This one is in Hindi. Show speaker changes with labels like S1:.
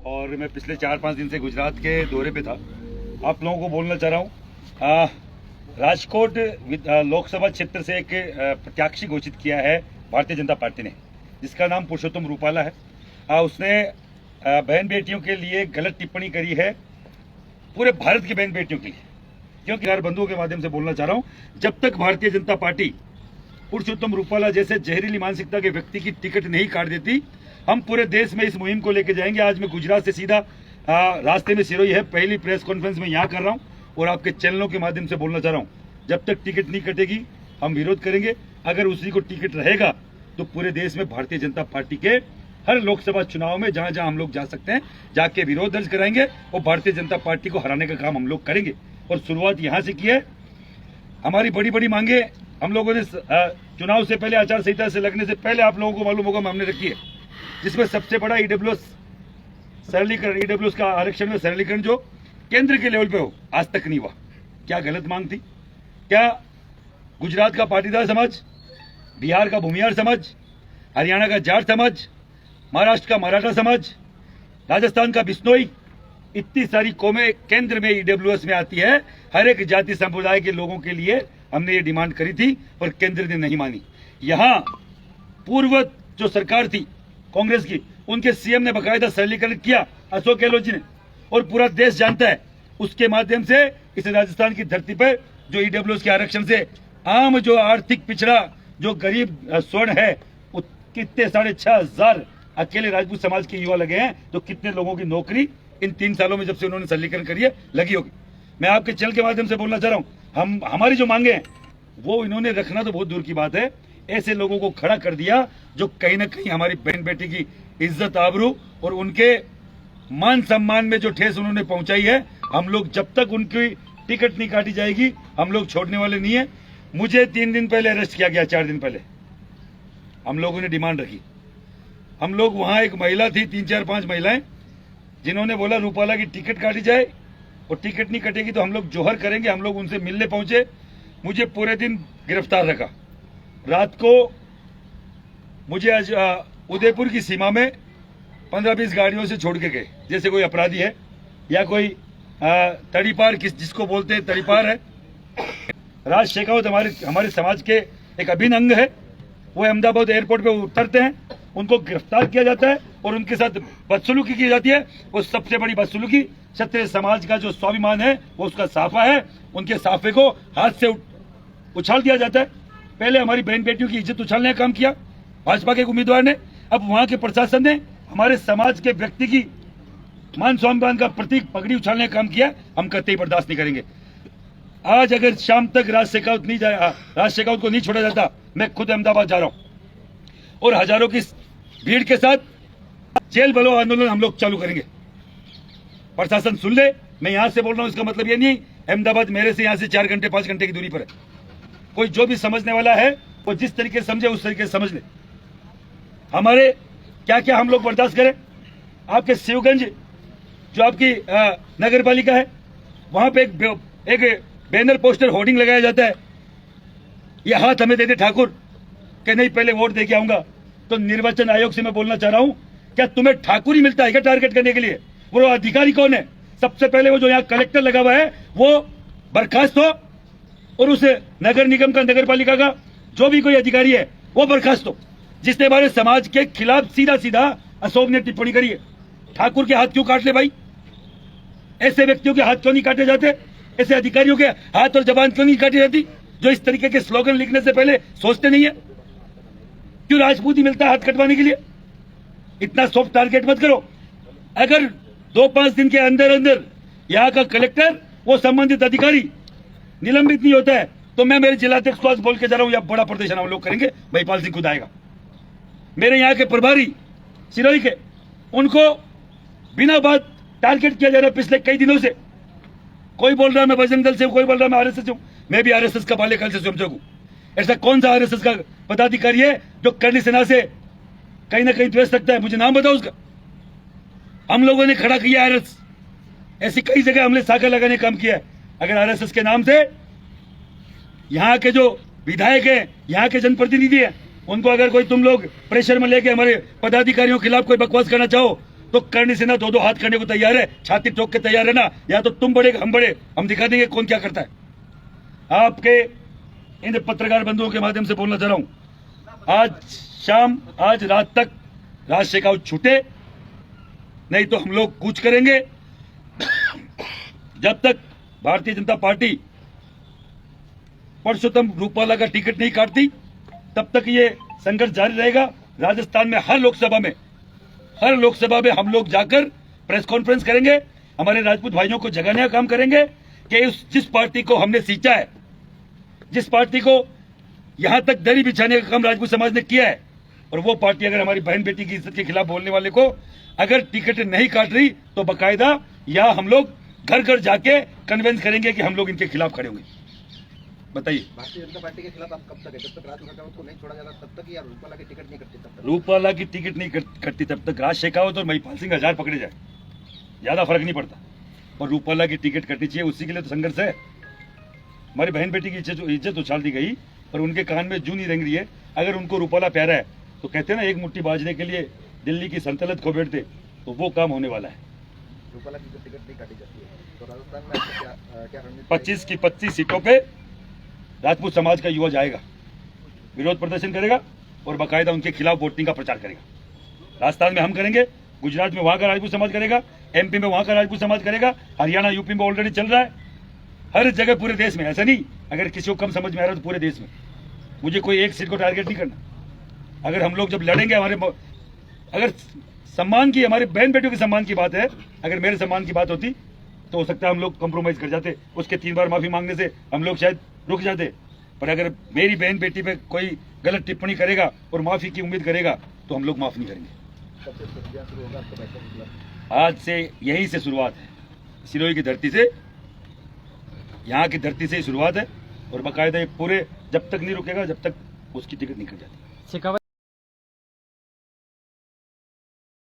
S1: और मैं पिछले 4-5 दिन से गुजरात के दौरे पे था। आप लोगों को बोलना चाह रहा हूँ, राजकोट लोकसभा क्षेत्र से एक प्रत्याशी घोषित किया है भारतीय जनता पार्टी ने, जिसका नाम पुरुषोत्तम रूपाला है। उसने बहन बेटियों के लिए गलत टिप्पणी करी है, पूरे भारत की बहन बेटियों के लिए। क्योंकि यार बंधुओं के माध्यम से बोलना चाह रहा हूँ, जब तक भारतीय जनता पार्टी पुरुषोत्तम रूपाला जैसे जहरीली मानसिकता के व्यक्ति की टिकट नहीं काट देती, हम पूरे देश में इस मुहिम को लेकर जाएंगे। आज मैं गुजरात से सीधा रास्ते में सिरोही है, पहली प्रेस कॉन्फ्रेंस में यहाँ कर रहा हूँ और आपके चैनलों के माध्यम से बोलना चाह रहा हूँ, जब तक टिकट नहीं कटेगी हम विरोध करेंगे। अगर उसी को टिकट रहेगा तो पूरे देश में भारतीय जनता पार्टी के हर लोकसभा चुनाव में जहां जहां हम लोग जा सकते हैं जाके विरोध दर्ज कराएंगे और भारतीय जनता पार्टी को हराने का काम हम लोग करेंगे। और शुरुआत यहां से की है। हमारी बड़ी बड़ी मांगे हम लोगों ने चुनाव से पहले, आचार संहिता से लगने से पहले आप लोगों को मालूम होगा हमने रखी है, जिसमें सबसे बड़ा ईडब्ल्यूएस सरलीकरण, ईडब्ल्यूएस का आरक्षण में सरलीकरण जो केंद्र के लेवल पे हो, आज तक नहीं हुआ। क्या गलत मांग थी? क्या गुजरात का पाटीदार समाज, बिहार का भूमिहार समाज, हरियाणा का जाट समाज, महाराष्ट्र का मराठा समाज, राजस्थान का बिश्नोई, इतनी सारी कौमें केंद्र में ईडब्ल्यूएस में आती है। हर एक जाति संप्रदाय के लोगों के लिए हमने ये डिमांड करी थी पर केंद्र ने नहीं मानी। यहाँ पूर्व जो सरकार थी कांग्रेस की, उनके सीएम ने बकायदा सरलीकरण किया, अशोक गहलोत जी ने, और पूरा देश जानता है। उसके माध्यम से इस राजस्थान की धरती पर जो ईडब्ल्यूएस के आरक्षण से आम जो आर्थिक पिछड़ा जो गरीब स्वर्ण है, कितने 6,500 अकेले राजपूत समाज के युवा लगे हैं, तो कितने लोगों की नौकरी इन 3 सालों में जब से उन्होंने सरलीकरण करी है लगी होगी। मैं आपके चैनल के माध्यम से बोलना चाह रहा हूं, हमारी जो मांगे हैं वो इन्होंने रखना तो बहुत दूर की बात है, ऐसे लोगों को खड़ा कर दिया जो कहीं ना कहीं हमारी बहन बेटी की इज्जत आबरू और उनके मान सम्मान में जो ठेस उन्होंने पहुंचाई है। हम लोग जब तक उनकी टिकट नहीं काटी जाएगी हम लोग छोड़ने वाले नहीं है। मुझे 3 दिन पहले अरेस्ट किया गया, 4 दिन पहले हम लोगों ने डिमांड रखी। हम लोग वहां एक महिला थी, 3-4-5 महिलाएं, जिन्होंने बोला रूपाला की टिकट काटी जाए और टिकट नहीं कटेगी तो हम लोग जोहर करेंगे। हम लोग उनसे मिलने पहुंचे, मुझे पूरे दिन गिरफ्तार रखा। रात को मुझे आज उदयपुर की सीमा में 15-20 गाड़ियों से छोड़ के गए, जैसे कोई अपराधी है या कोई तड़ीपार, जिसको बोलते हैं तड़ीपार है। राज शेखावत हमारे समाज के एक अभिन्न अंग है। वो अहमदाबाद एयरपोर्ट पे उतरते हैं, उनको गिरफ्तार किया जाता है और उनके साथ बदसलूकी की जाती है। वो सबसे बड़ी बदसलूकी क्षत्रिय समाज का जो स्वाभिमान है वो उसका साफा है, उनके साफे को हाथ से उछाल दिया जाता है। पहले हमारी बहन बेटियों की इज्जत उछालने का काम किया भाजपा के उम्मीदवार ने, अब वहां के प्रशासन ने हमारे समाज के व्यक्ति की मान स्वाभिमान का प्रतीक पगड़ी उछालने का काम किया। हम कतई बर्दाश्त नहीं करेंगे। आज अगर शाम तक राज शेखावत को नहीं छोड़ा जाता, मैं खुद अहमदाबाद जा रहा हूं और हजारों की भीड़ के साथ जेल बलो आंदोलन हम लोग चालू करेंगे। प्रशासन सुन ले, मैं यहां से बोल रहा हूं, इसका मतलब ये नहीं अहमदाबाद मेरे से यहां से 4 घंटे 5 घंटे की दूरी पर है। कोई जो भी समझने वाला है वो जिस तरीके से समझे उस तरीके से समझ ले। हमारे क्या क्या हम लोग बर्दाश्त करें। आपके शिवगंज जो आपकी नगर पालिका है, वहां पे एक बैनर पोस्टर होर्डिंग लगाया जाता है, ये हाथ हमें दे दे ठाकुर कि नहीं पहले वोट दे के आऊंगा। तो निर्वाचन आयोग से मैं बोलना चाह रहा हूं, क्या तुम्हें ठाकुर ही मिलता है क्या टारगेट करने के लिए? वो अधिकारी कौन है? सबसे पहले वो जो यहाँ कलेक्टर लगा हुआ है वो बर्खास्त हो और उस नगर निगम का, नगर पालिका का जो भी कोई अधिकारी है वो बर्खास्त हो, जिसने हमारे समाज के खिलाफ सीधा सीधा अशोभ ने टिप्पणी करी है। ठाकुर के हाथ क्यों काट ले भाई? ऐसे व्यक्तियों के हाथ क्यों नहीं काटे जाते? ऐसे अधिकारियों के हाथ और जबान क्यों नहीं काटी जाती जो इस तरीके के स्लोगन लिखने से पहले सोचते नहीं है? क्यों राजपूत ही मिलता है हाथ कटवाने के लिए? इतना सॉफ्ट टारगेट मत करो। अगर 2-5 दिन के अंदर अंदर यहाँ का कलेक्टर वो संबंधित अधिकारी निलंबित नहीं होता है तो मैं मेरे जिलाध्यक्ष को आज बोल के जा रहा हूँ, यह बड़ा प्रदर्शन हम लोग करेंगे। महिपाल सिंह खुद आएगा। मेरे यहाँ के प्रभारी सिरोही के, उनको बिना बात टारगेट किया जा रहा है पिछले कई दिनों से। कोई बोल रहा है मैं बजरंग दल से हूं, कोई बोल रहा है मैं आरएसएस हूं। मैं भी आरएसएस का बाल्यकाल से स्वयंसेवक हूं। ऐसा कौन सा आरएसएस का पदाधिकारी है जो करनी सेना से कहीं ना कहीं द्वेष रखता है? मुझे नाम बताओ उसका। हम लोगों ने खड़ा किया आरएसएस, ऐसी कई जगह हमने साका लगाने का काम किया है। अगर आरएसएस के नाम से यहाँ के जो विधायक है, यहाँ के जनप्रतिनिधि है, उनको अगर कोई तुम लोग प्रेशर में लेके हमारे पदाधिकारियों के खिलाफ कोई बकवास करना चाहो तो करनी से ना दो हाथ करने को तैयार है, छाती ठोक के तैयार है ना, या तो तुम बड़े हम बड़े, हम दिखा देंगे कौन क्या करता है। आपके इन पत्रकार बंधुओं के माध्यम से बोलना चाह रहा हूं, आज रात तक राज शेखावत छूटे, नहीं तो हम लोग कूच करेंगे। जब तक भारतीय जनता पार्टी परसोत्तम रूपाला का टिकट नहीं काटती, तब तक ये संघर्ष जारी रहेगा। राजस्थान में हर लोकसभा में हम लोग जाकर प्रेस कॉन्फ्रेंस करेंगे, हमारे राजपूत भाइयों को जगाने का काम करेंगे कि जिस पार्टी को हमने सींचा है, जिस पार्टी को यहां तक दरी बिछाने का काम राजपूत समाज ने किया है, और वो पार्टी अगर हमारी बहन बेटी की इज्जत के खिलाफ बोलने वाले को अगर टिकट नहीं काट रही, तो बकायदा या हम लोग घर घर जाके कन्विंस करेंगे कि हम लोग इनके खिलाफ खड़े होंगे। बताइए,
S2: भारतीय जनता पार्टी के खिलाफ आप कब तक है? जब तक राज शेखावत को नहीं छोड़ा जाता तब तक, या रूपाला की टिकट नहीं करती तब तक?
S1: रूपाला की टिकट नहीं करती तब तक राज शेखावत और महिपाल सिंह हजार पकड़े जाए, ज्यादा फर्क नहीं पड़ता। और रूपाला की टिकट कटनी चाहिए, उसी के लिए तो संघर्ष है। हमारी बहन बेटी की इज्जत उछाल दी गई और उनके कान में जू नहीं रेंग रही है। अगर उनको रूपाला प्यारा है तो कहते हैं ना, एक मुट्ठी बाजरे के लिए दिल्ली की सल्तनत खो बैठते, तो वो काम होने वाला है।
S2: रूपाला की टिकट नहीं काटी जाती है तो राजस्थान में आपका क्या रणनीति?
S1: 25 की 25 सीटों पे राजपूत समाज का युवा जाएगा, विरोध प्रदर्शन करेगा और बाकायदा उनके खिलाफ वोटिंग का प्रचार करेगा। राजस्थान में हम करेंगे, गुजरात में वहां का राजपूत समाज करेगा, एमपी में वहां का राजपूत समाज करेगा, हरियाणा यूपी में ऑलरेडी चल रहा है, हर जगह पूरे देश में। ऐसा नहीं अगर किसी को कम समझ में आ रहा है तो पूरे देश में। मुझे कोई एक सीट को टारगेट नहीं करना। अगर हम लोग जब लड़ेंगे, अगर सम्मान की, हमारे बहन बेटियों के सम्मान की बात है, अगर मेरे सम्मान की बात होती तो हो सकता है हम लोग कॉम्प्रोमाइज कर जाते, उसके 3 बार माफी मांगने से हम लोग शायद रुक जाते। पर अगर मेरी बहन बेटी पे कोई गलत टिप्पणी करेगा और माफी की उम्मीद करेगा तो हम लोग माफ नहीं करेंगे। आज से यहीं से शुरुआत है, सिरोही की धरती से, यहाँ की धरती से ही शुरुआत है, और बाकायदा ये पूरे जब तक नहीं रुकेगा जब तक उसकी टिकट नहीं कट जाती।